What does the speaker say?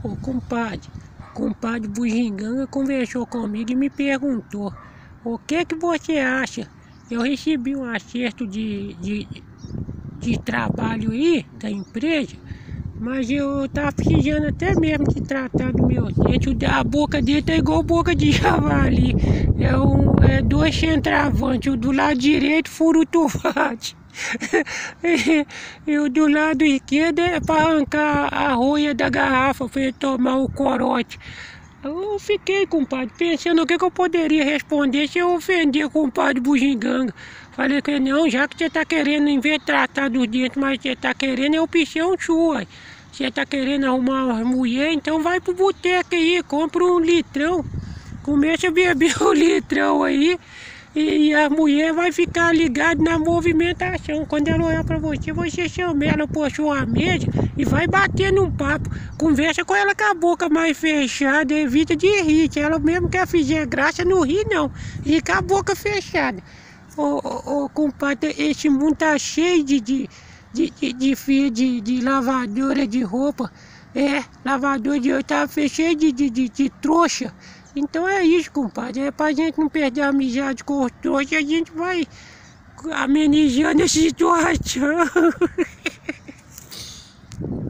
Ô compadre Bugiganga conversou comigo e me perguntou: o que você acha? Eu recebi um acerto de trabalho aí da empresa, mas eu tava precisando até mesmo de tratar do meu dente. A boca dele tá igual boca de javali. É dois centroavantes, o do lado direito fura o tomate. E o do lado esquerdo é para arrancar a rolha da garrafa para ele tomar o corote. Eu fiquei, compadre, pensando o que eu poderia responder se eu ofender o compadre Bugiganga. Falei que não, já que você tá querendo, em vez de tratar dos dentes, mas você tá querendo é opção sua. Você tá querendo arrumar uma mulher, então vai pro boteco aí, compra um litrão. Começa a beber o litrão aí. E a mulher vai ficar ligada na movimentação. Quando ela olhar pra você, você chama ela por sua mesa e vai bater num papo. Conversa com ela com a boca mais fechada, evita de rir. Se ela mesmo quer fazer graça, não ri não. Ri com a boca fechada. Ô compadre, esse mundo tá cheio de lavadora de roupa. Lavador de roupa tá cheio de trouxa. Então é isso, compadre. É pra gente não perder a amizade com os trouxas, a gente vai amenizando a situação.